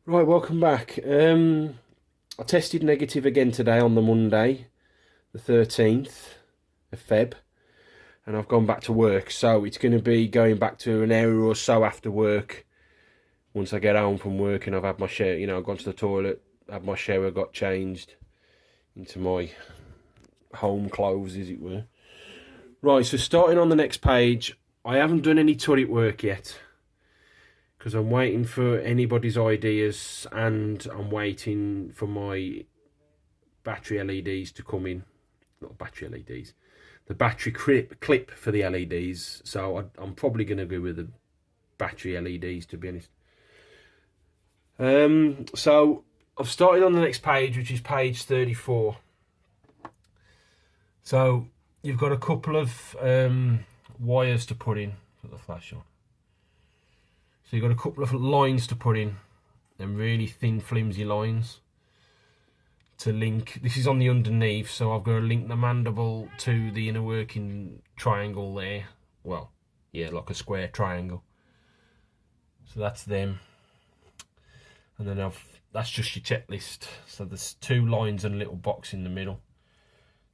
Right, welcome back. I tested negative again today on the Monday, the 13th of Feb, and I've gone back to work. So it's going to be going back to an hour or so after work. Once I get home from work and I've had my shower, I've gone to the toilet, had my shower, got changed into my home clothes, as it were. Right, so starting on the next page, I haven't done any turret work yet, because I'm waiting for anybody's ideas and I'm waiting for my battery LEDs to come in. Not battery LEDs, the battery clip for the LEDs. So I'm probably going to go with the battery LEDs, to be honest. So I've started on the next page, which is page 34. So you've got a couple of wires to put in. Put the flash on. So you've got a couple of lines to put in, and really thin, flimsy lines to link. This is on the underneath, so I've got to link the mandible to the inner working triangle there. Well, yeah, like a square triangle. So that's them. And then that's just your checklist. So there's two lines and a little box in the middle.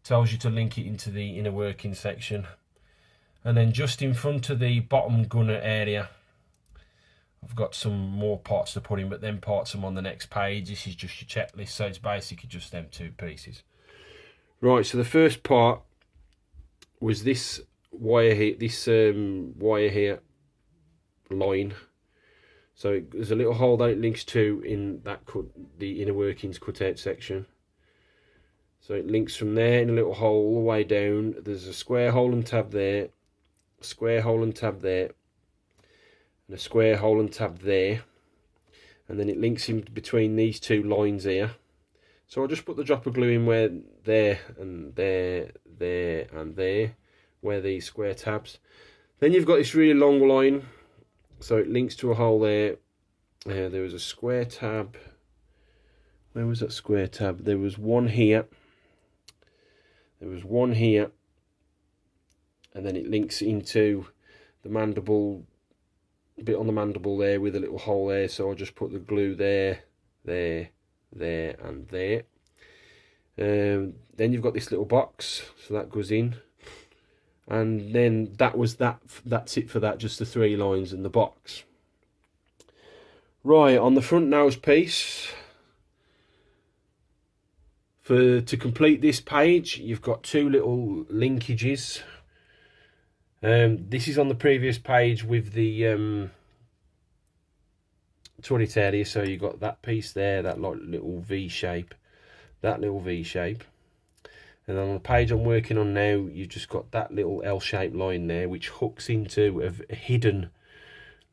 Tells you to link it into the inner working section. And then just in front of the bottom gunner area, I've got some more parts to put in, but then parts are on the next page. This is just your checklist, so it's basically just them two pieces. Right, so the first part was this wire here, wire here, line. So there's a little hole that it links to in that the inner workings cutout section. So it links from there in a little hole all the way down. There's a square hole and tab there, a square hole and tab there, and a square hole and tab there, and then it links in between these two lines here. So I'll just put the drop of glue in where there and there, there and there, where these square tabs. Then you've got this really long line, so it links to a hole there. There was a square tab. Where was that square tab? There was one here. There was one here, and then it links into the mandible, bit on the mandible there with a little hole there. So I'll just put the glue there, there, there and there. Then you've got this little box, so that goes in, and then that's it for that, just the three lines in the box. Right, on the front nose piece, to complete this page, you've got two little linkages. This is on the previous page with the turret area, so you've got that piece there, that little V shape, that little V shape. And then on the page I'm working on now, you've just got that little L-shaped line there, which hooks into a hidden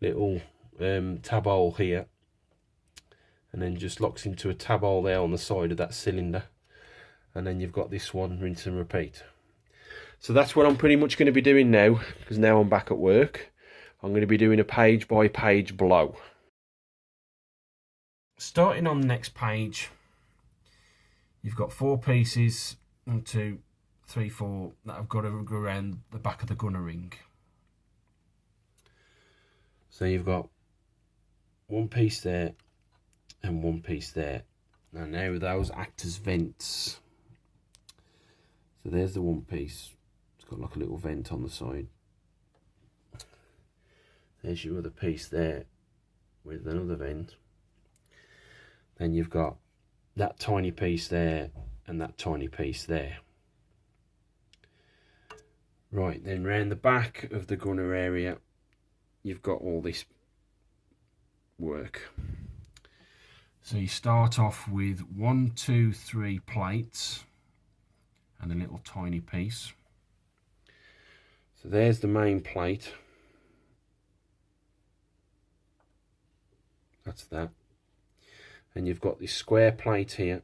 little tab hole here, and then just locks into a tab hole there on the side of that cylinder. And then you've got this one, rinse and repeat. So that's what I'm pretty much going to be doing now, because now I'm back at work. I'm going to be doing a page by page blow. Starting on the next page, you've got four pieces, 1, 2, 3, 4, that I've got to go around the back of the gunner ring. So you've got one piece there and one piece there. Now those act as vents. So there's the one piece. It's got like a little vent on the side. There's your other piece there with another vent. Then you've got that tiny piece there and that tiny piece there. Right, then round the back of the gunner area, you've got all this work. So you start off with 1, 2, 3 plates and a little tiny piece. So there's the main plate. That's that. And you've got this square plate here.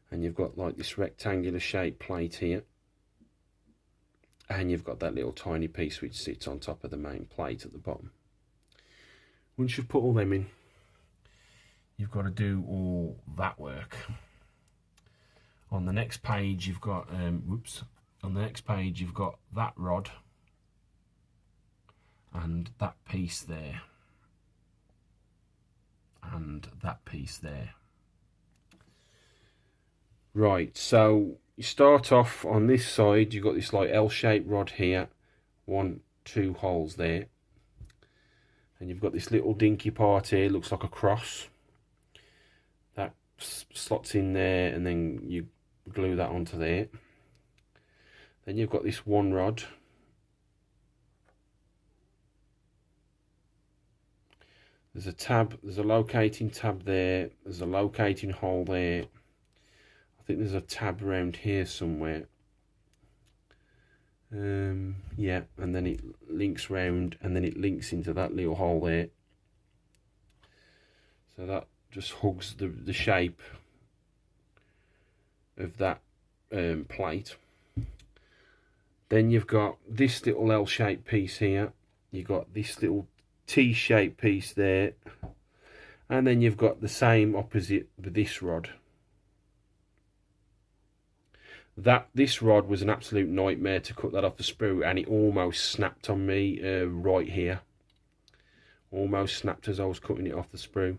And you've got like this rectangular shaped plate here. And you've got that little tiny piece which sits on top of the main plate at the bottom. Once you've put all them in, you've got to do all that work. On the next page, you've got on the next page, you've got that rod and that piece there. and that piece there. Right, so you start off on this side, you've got this like L-shaped rod here, 1, 2 holes there, and you've got this little dinky part here, looks like a cross, that slots in there, and then you glue that onto there. Then you've got this one rod, there's a tab, there's a locating tab there, there's a locating hole there, I think there's a tab around here somewhere. Yeah, and then it links round, and then it links into that little hole there. So that just hugs the shape of that plate. Then you've got this little L-shaped piece here. You've got this little T-shaped piece there, and then you've got the same opposite with this rod. This rod was an absolute nightmare to cut that off the sprue, and it almost snapped on me right here. Almost snapped as I was cutting it off the sprue.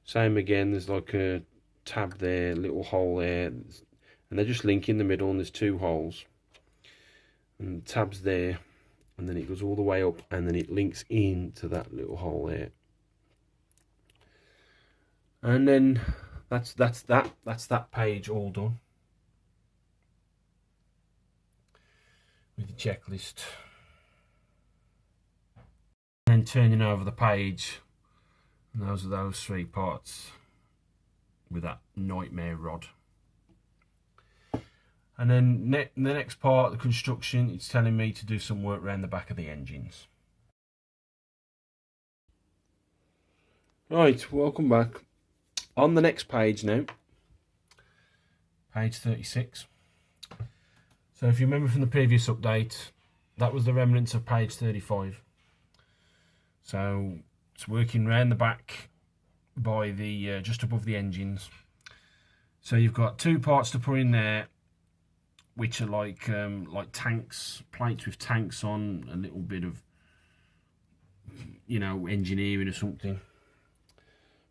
Same again, there's like a tab there, little hole there, and they just link in the middle, and there's 2 holes. And the tab's there, and then it goes all the way up, and then it links into that little hole there. And then that's that page all done. With the checklist, and then turning over the page, and those are those 3 parts with that nightmare rod. And then the next part, the construction, it's telling me to do some work around the back of the engines. Right, welcome back. On the next page now, page 36. So if you remember from the previous update, that was the remnants of page 35. So it's working round the back by the just above the engines. So you've got 2 parts to put in there, which are like tanks, plates with tanks on, a little bit of, you know, engineering or something.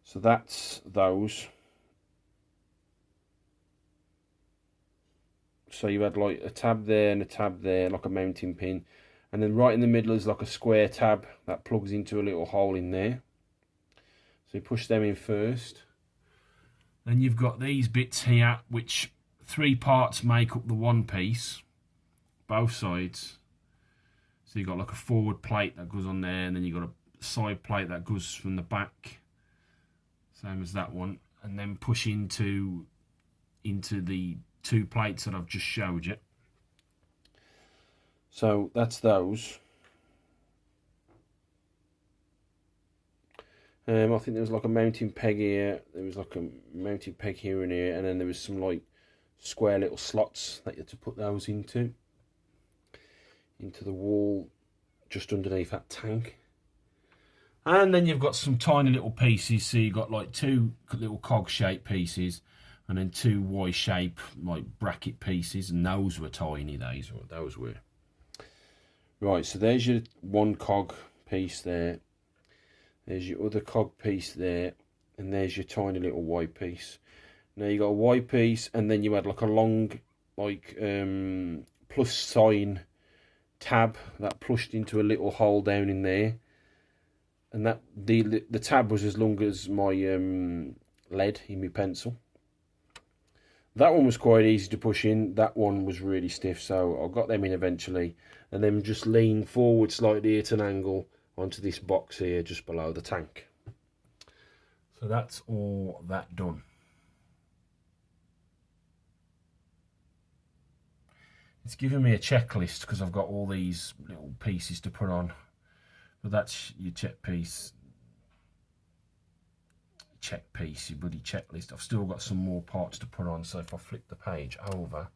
So that's those. So you had like a tab there and a tab there, like a mounting pin, and then right in the middle is like a square tab that plugs into a little hole in there. So you push them in first. Then you've got these bits here, which 3 parts make up the one piece, both sides. So you've got like a forward plate that goes on there, and then you've got a side plate that goes from the back, same as that one, and then push into the 2 plates that I've just showed you. So that's those. I think there was like a mounting peg here, there was like a mounting peg here and here, and then there was some like square little slots that you had to put those into the wall just underneath that tank. And then you've got some tiny little pieces, so you've got like 2 little cog shaped pieces, and then 2 Y-shape like bracket pieces, and those were tiny. Those were right. So there's your 1 cog piece there. There's your other cog piece there, and there's your tiny little Y piece. Now you got a Y piece, and then you had like a long like plus sign tab that plushed into a little hole down in there, and that the tab was as long as my lead in my pencil. That one was quite easy to push in. That one was really stiff, so I got them in eventually, and then just lean forward slightly at an angle onto this box here just below the tank. So that's all that done. It's giving me a checklist because I've got all these little pieces to put on, but that's your check piece, your bloody checklist. I've still got some more parts to put on, so if I flip the page over,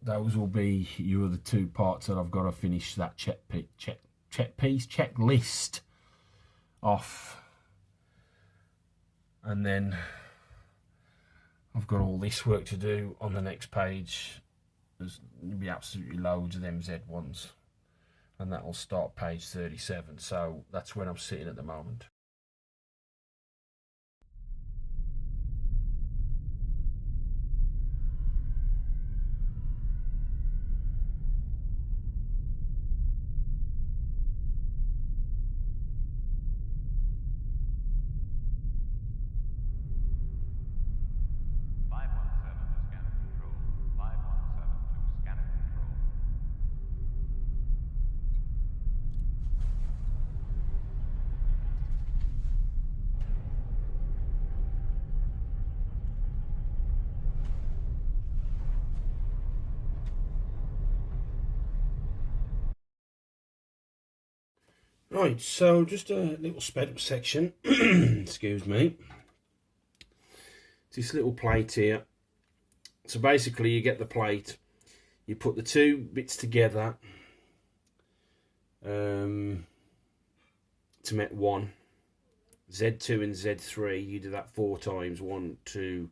those will be your other 2 parts that I've got to finish that checklist off. And then I've got all this work to do on the next page. There'll be absolutely loads of them Z1s, and that'll start page 37. So that's where I'm sitting at the moment. Right, so just a little sped up section, excuse me. This little plate here. So basically you get the plate, you put the two bits together to make one. Z2 and Z3, you do that 4 times, 1, 2,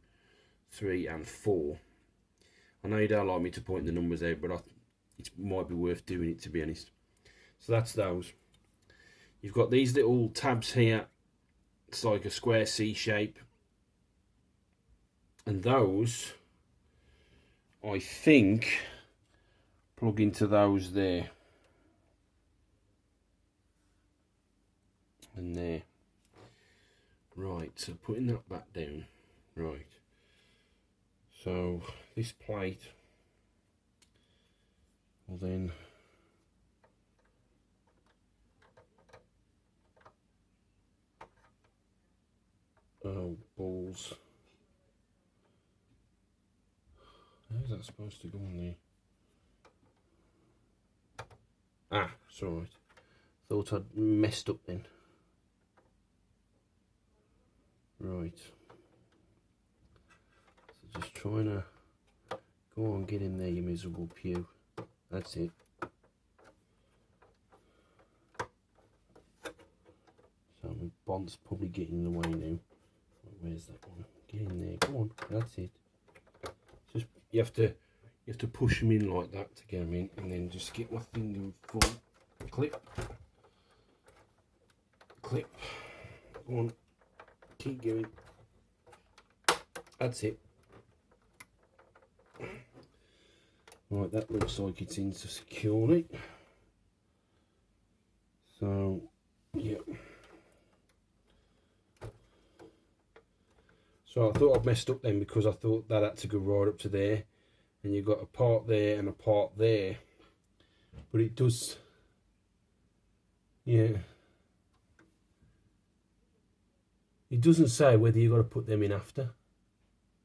3 and 4. I know you don't like me to point the numbers out, but it might be worth doing it, to be honest. So that's those. You've got these little tabs here. It's like a square C shape. And those, I think, plug into those there. And there. Right, so putting that back down. Right. So this plate will then balls. How's that supposed to go on there? Ah, it's alright. Thought I'd messed up then. Right. So just trying to go on, get in there, you miserable pew. That's it. So my bond's probably getting in the way now. Where's that one? Get in there. Go on. That's it. Just you have to push them in like that to get them in, and then just get my finger in full. Clip. Clip. Go on. Keep going. That's it. Right, that looks like it's in securely. So, yeah. So I thought I'd messed up then, because I thought that had to go right up to there. And you've got a part there and a part there. But it does, yeah. It doesn't say whether you've got to put them in after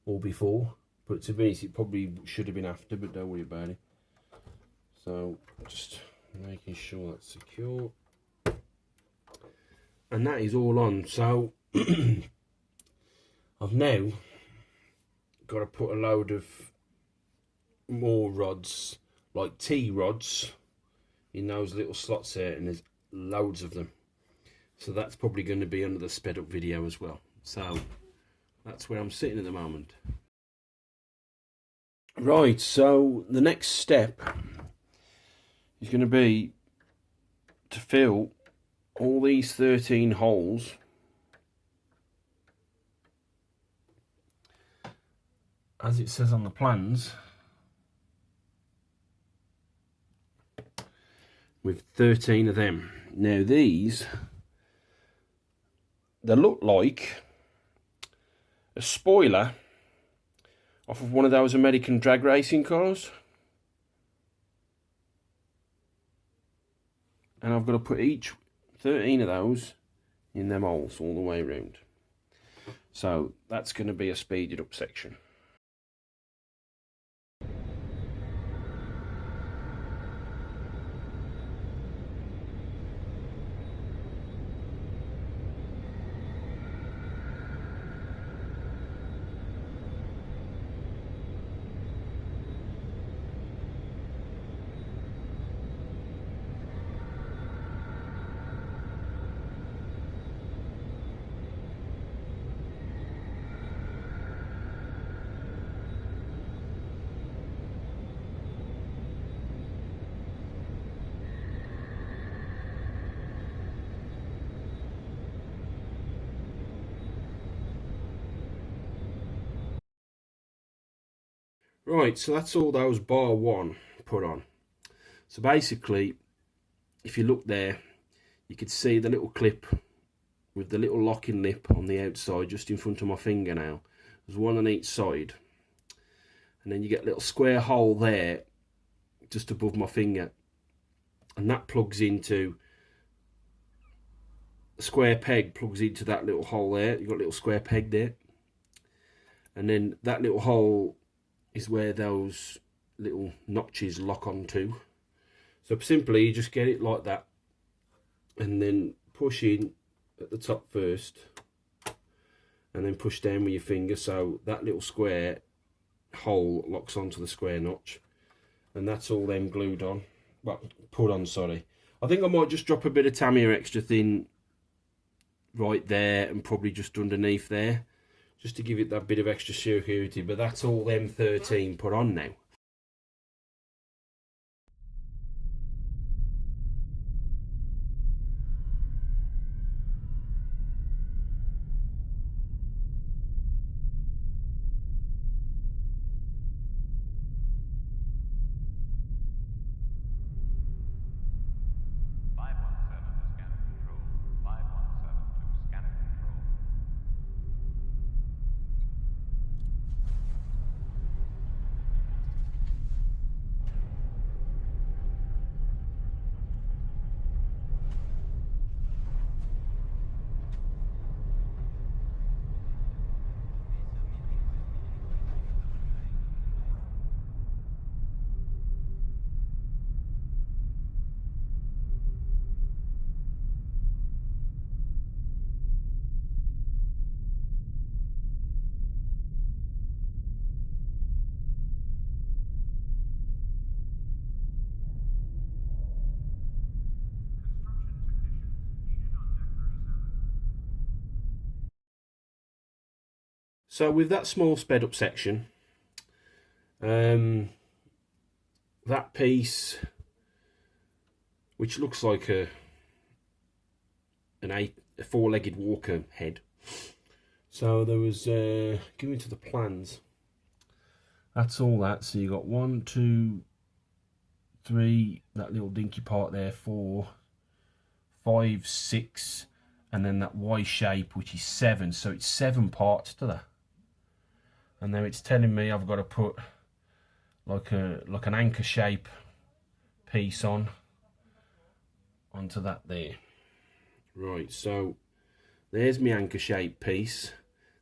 or before. But to be honest, it probably should have been after, but don't worry about it. So just making sure that's secure. And that is all on. So I've now got to put a load of more rods, like T-rods, in those little slots there, and there's loads of them. So that's probably going to be under the sped up video as well. So that's where I'm sitting at the moment. Right, so the next step is going to be to fill all these 13 holes as it says on the plans, with 13 of them. Now these, they look like a spoiler off of one of those American drag racing cars. And I've got to put each 13 of those in them holes all the way around. So that's going to be a speeded up section. Right, so that's all those bar one put on. So basically, if you look there, you could see the little clip with the little locking lip on the outside just in front of my fingernail. There's one on each side. And then you get a little square hole there just above my finger. And that plugs into, a square peg plugs into that little hole there. You've got a little square peg there. And then that little hole is where those little notches lock onto. So simply you just get it like that, and then push in at the top first, and then push down with your finger so that little square hole locks onto the square notch, and that's all them glued on. Well, put on, sorry. I think I might just drop a bit of Tamiya extra thin right there and probably just underneath there, just to give it that bit of extra security, but that's all them 13 put on now. So with that small sped up section, that piece, which looks like a four-legged walker head. So there was going to the plans. That's all that. So you got 1, 2, 3. That little dinky part there. 4, 5, 6, and then that Y shape, which is 7. So it's 7 parts to that. And now it's telling me I've got to put like an anchor shape piece onto that there. Right, so there's my anchor shape piece.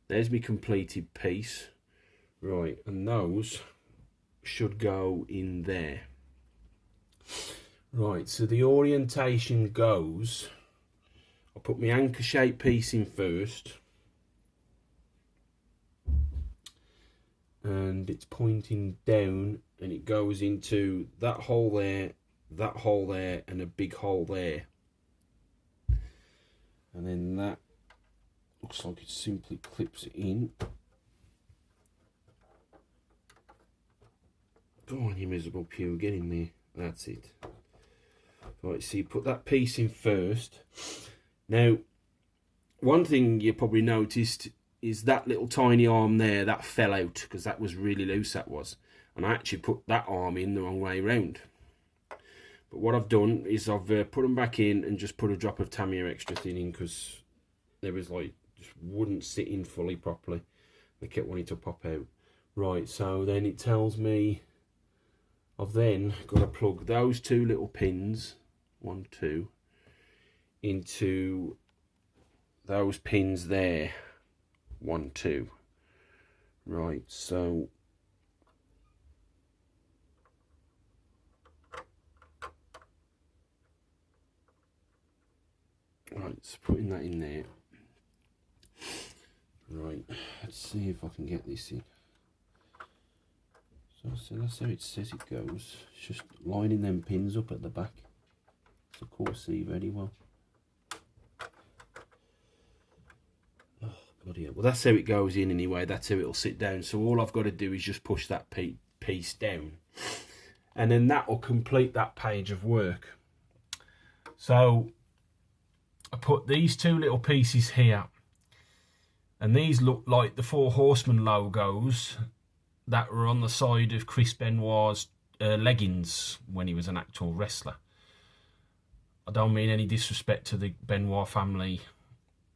There's my completed piece. Right, and those should go in there. Right, so the orientation goes, I'll put my anchor shape piece in first. And it's pointing down, and it goes into that hole there, and a big hole there. And then that looks like it simply clips it in. Go on, you miserable pew, get in there. That's it. Right, so you put that piece in first. Now, one thing you probably noticed is that little tiny arm there, that fell out, because that was really loose, that was. And I actually put that arm in the wrong way round. But what I've done is I've put them back in and just put a drop of Tamiya extra thin in, because there was like, just wouldn't sit in fully properly. They kept wanting to pop out. Right, so then it tells me I've then got to plug those 2 little pins, 1, 2, into those pins there. 1, 2. Right, so right, so putting that in there. Right, let's see if I can get this in. So that's how it says it goes. It's just lining them pins up at the back. So of course see very well. Bloody hell. Well, that's how it goes in anyway. That's how it'll sit down. So all I've got to do is just push that piece down, and then that will complete that page of work. So I put these 2 little pieces here, and these look like the 4 Horsemen logos that were on the side of Chris Benoit's leggings when he was an actual wrestler. I don't mean any disrespect to the Benoit family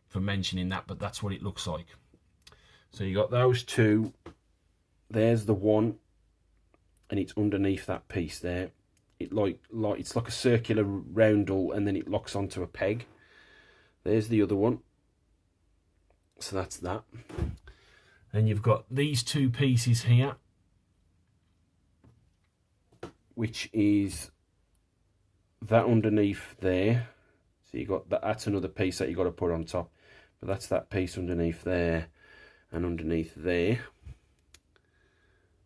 for mentioning that, but that's what it looks like. So you got those 2. There's the one, and it's underneath that piece there. It's like a circular roundel, and then it locks onto a peg. There's the other one. So that's that. Then you've got these 2 pieces here, which is that underneath there. So you got that, that's another piece that you got to put on top. But that's that piece underneath there and underneath there.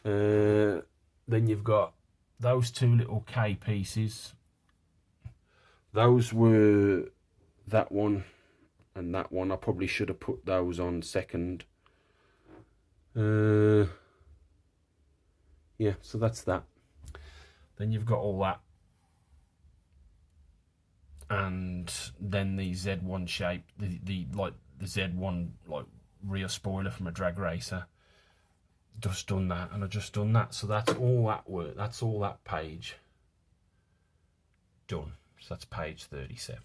Then you've got those two little K pieces. Those were that one and that one. I probably should have put those on second. Yeah, so that's that. Then you've got all that. And then the Z1 shape, the Z1 like rear spoiler from a drag racer. Just done that, and I've just done that. So that's all that work. That's all that page done. So that's page 37.